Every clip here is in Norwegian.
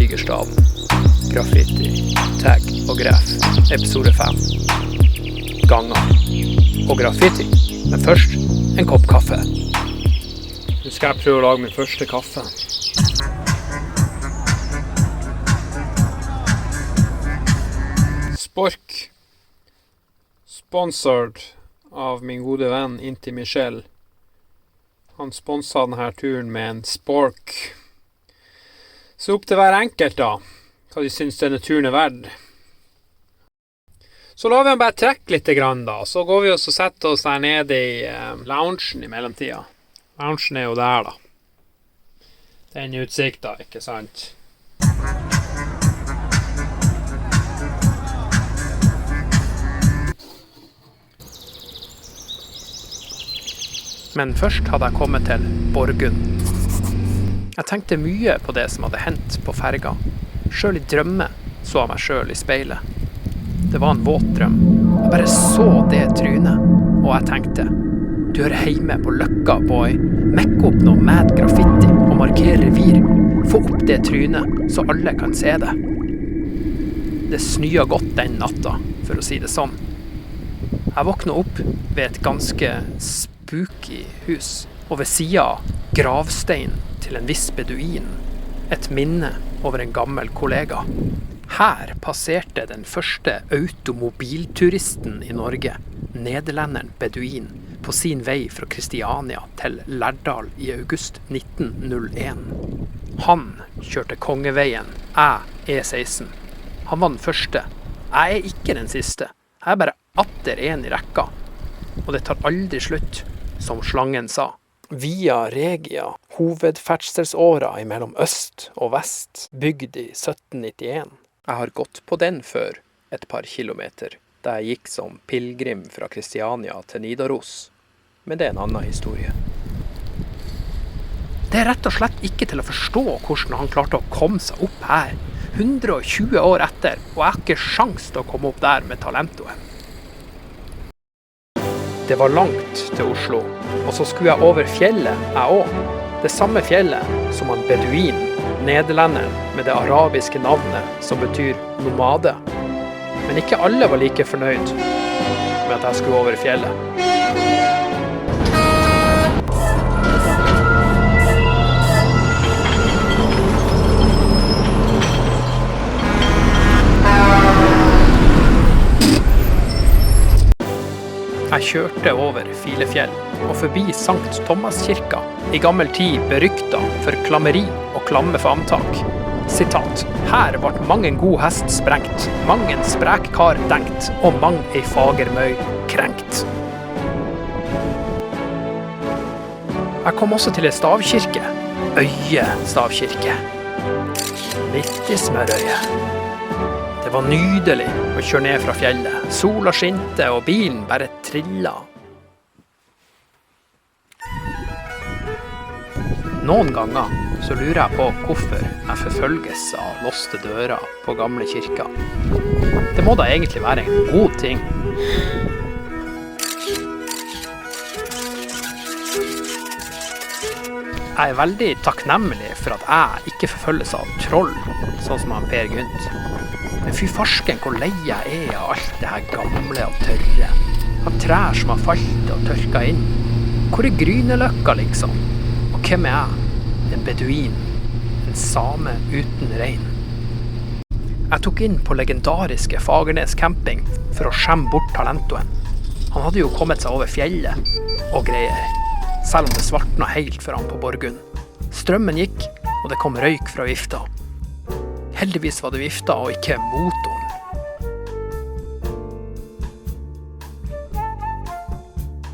Tigerstaden. Graffiti, tag og graf. Episode 5. Ganger og graffiti. Men først en kopp kaffe. Nå skal jeg prøve å lage min første kaffe. Spork. Sponsored av min gode venn Inti Michel. Han sponset denne turen med en spork. Så opp til hver enkelt da, hva de synes denne turen verdt. Så lar vi han bare trekke litt grann da, så går vi oss og setter oss der nede i loungen i mellomtida. Loungen jo der da. Den utsikta, ikke sant? Men først hadde jeg kommet til Borgund. Jeg tenkte mye på det som hadde hendt på ferga. Selv i drømme så jeg meg selv i speilet. Det var en våt drøm. Jeg bare så det trynet, og jeg tenkte, du hører hjemme på Løkka, boy. Mekk opp noe mad graffiti og marker revir. Få opp det trynet, så alle kan se det. Det snøa godt den natta, for å si det sånn. Jeg våknet opp ved et ganske spooky hus, og ved siden av gravstein til en viss beduin. Et minne over en gammel kollega. Her passerte den første automobilturisten i Norge, nederlenderen Beduin, på sin vei fra Kristiania til Lærdal i august 1901. Han kjørte Kongeveien, jeg E16. Han var den første. Jeg ikke den siste. Jeg bare atter en i rekka. Og det tar aldri slutt, som slangen sa. Via Regia, hovedferdselsåra mellom øst og vest, bygd i 1791. Jeg har gått på den før, et par kilometer, da jeg gikk som pilgrim fra Kristiania til Nidaros. Men det en annen historie. Det rett og slett ikke til å forstå hvordan han klarte å komme seg opp her, 120 år etter, og jeg har ikke sjans til å komme opp der med talentoen. Det var langt til Oslo, og så skulle jeg over fjellet, jeg også. Det samme fjellet som han Beduin, nederlenderen med det arabiske navnet som betyr nomade. Men ikke alle var like fornøyd med at jeg skulle over fjellet. Jeg kjørte over Filefjell og forbi Sankt Thomaskirka, i gammel tid berykta for klammeri og klamme famtak. Sitat, her ble mang en god hest sprengt, mang en sprek kar denkt, og mang ei fagermøy krenkt. Jeg kom også til en stavkirke, Øye stavkirke, midt i Smørøyet. Det var nydelig å kjøre ned fra fjellet. Sola skinte og bilen bare trilla. Noen ganger så lurer jeg på hvorfor jeg forfølges av låste dører på gamle kirker. Det må da egentlig være en god ting. Jeg er veldig takknemlig for at jeg ikke forfølges av troll, sånn som han Per Gynt. Men fy farsken hvor lei jeg er av alt det her gamle og tørre. Av trær som har falt og tørka inn. Hvor er Gryneløkka liksom? Og hvem er jeg? En beduin. En same uten rein. Jeg tok inn på legendariske Fagernes camping for å skjemme bort talentoen. Han hadde jo kommet seg over fjellet og greier. Selv om det svartna helt for han på Borgund. Strømmen gikk, og det kom røyk fra vifta. Heldigvis var det vifta og ikke motoren.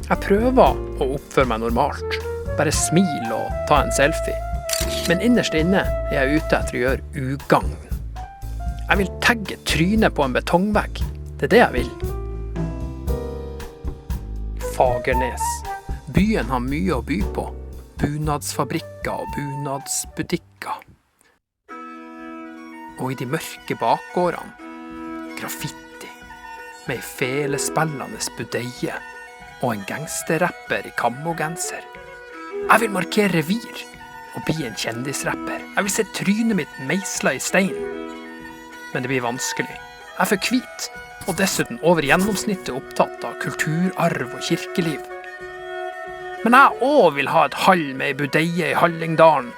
Jeg prøver å oppføre meg normalt. Bare smil og ta en selfie. Men innerst inne er jeg ute etter å gjøre ugagn. Jeg vil tagge trynet på en betongvegg. Det er det jeg vil. Fagernes. Byen har mye å by på. Bunadsfabrikker og bunadsbutikker. Og i de mørke bakgårdene, graffiti, med ei felespillende budeie og en gangsterrapper i kammogenser. Jeg vil markere revir, å bli en kjendisrapper. Jeg vil se trynet mitt meislet i stein. Men det blir vanskelig. Jeg er for hvit, og dessuten over gjennomsnittet opptatt av kulturarv og kirkeliv. Men jeg også vil ha et hall med ei budeie i Hallingdalen,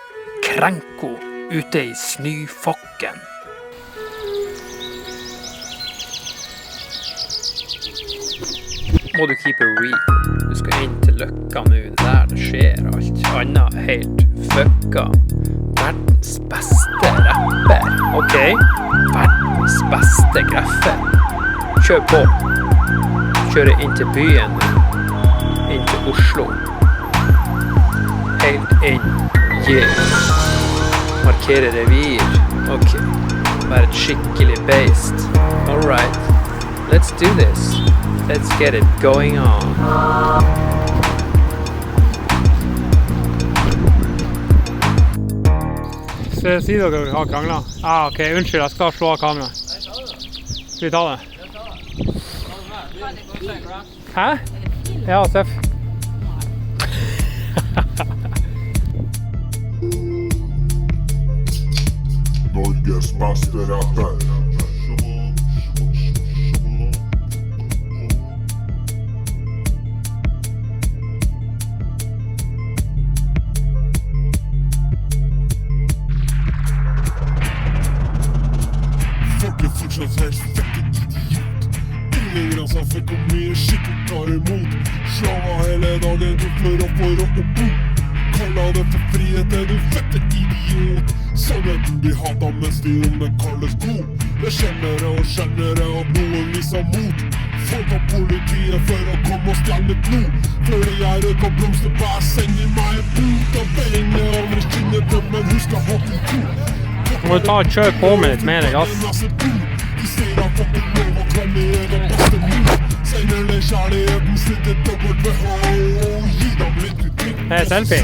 krenko ute i snøfokken. Må du keep it real. Du skal inn til Løkka nå, der det skjer alt annet helt fucka. Verdens beste rapper, ok? Verdens beste greffer. Kjør på. Kjøre inn til byen, inn til Oslo. Helt inn, yeah. Markere revir, ok. Være et skikkelig beist. All right, let's do this. Let's get it going on. Så sier dere har kranglet? Ah, ok, unnskyld, jeg skal slå av kameraet. Skal vi ta det? Hæ? Ja, Seff. Norges beste rapper. Fortsatt helt fucking idiot. Ingen grenser for hvor mye skikkelig tar imot. Slava hele dagen, du får opp og opp og bo. Kaller det for frihet, er du fette idiot. Sannheten blir hatet mens de onde kalles god. Det skjønner jeg at noen viser mot. Folk av politiet for å komme og stjerne blod. Før de er ut og blomster på seng i meg en bot. Og beina aldri skinner dem, men husk å ha til to. Må du ta og kjøre på med litt mer gass. Hei, selfie.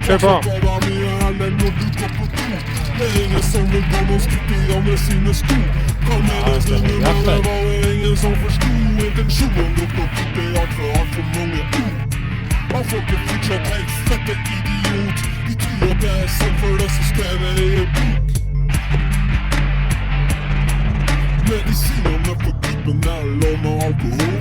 Kjør på. Det er ingen som vil gå noen skutt i andre sine sko. Kan jeg det var ingen som forstod intensjonen. Nok å kutte alt for mange ord. Og folk er fortsatt helt fette idiot. De tror at det er sant for det som skrevet i en bok. Medisinerne på gruppen er lov med alkohol.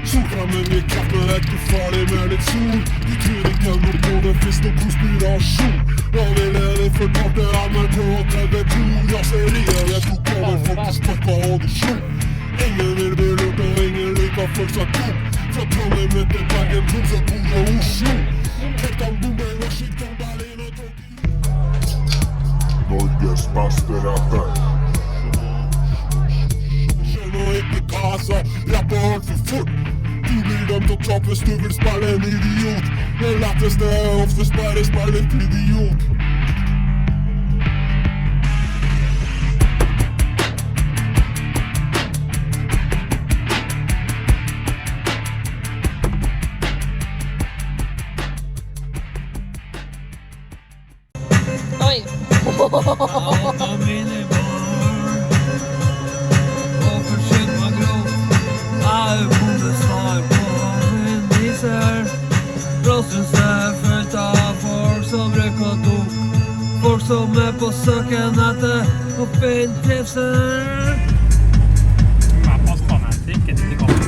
Solkremmen i kroppen er ikke farlig med litt sol. De tror ikke noe på det, finnes noe konspirasjon. Hva vil jeg fortalte NRK og TV2? Raseriet jeg tok over, faktisk snakka og de slo. Ingen vil bli lurt og ingen liker folk som kom. Fra Trondheim til Bergen, Tromsø, Bodø og Oslo. Helt Bombay, Washington, Berlin og Tokyo. Norges beste rapper. Skjønner ikke hva jeg sa, rapper alt for fort. Du blir dømt å tape hvis du vil spille en idiot. Det letteste er oftest bare spille litt idiot. Oi! Folk som er på søken etter å finne trivsel. Pass på den trikken ikke kommer.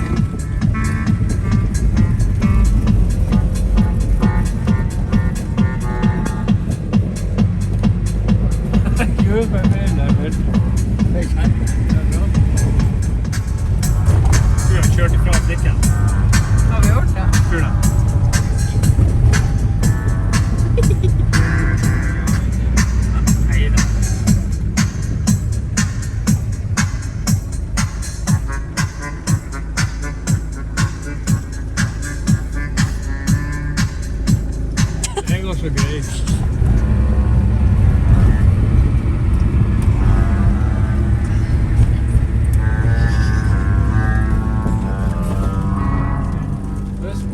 Gud, hva er det vel? Det er kjent. Du har kjørt ifra trikken. Har vi gjort det? Tror det. Det går så greit.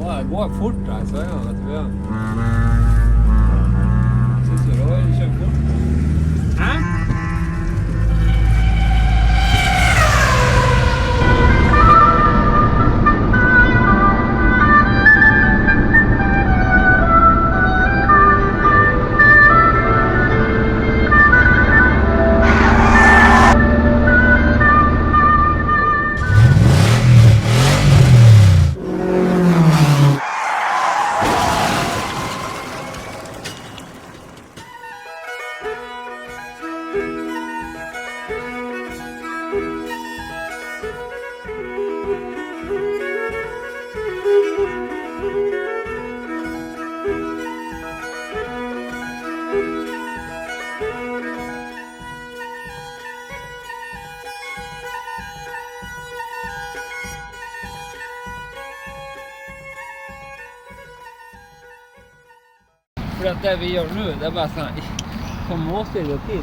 Det går fort da, i sveiene, vet du hva? Synes du Roy kjører fort? Hæ? For at det vi gjør nå, det er bare sånn, på en måte i det tid.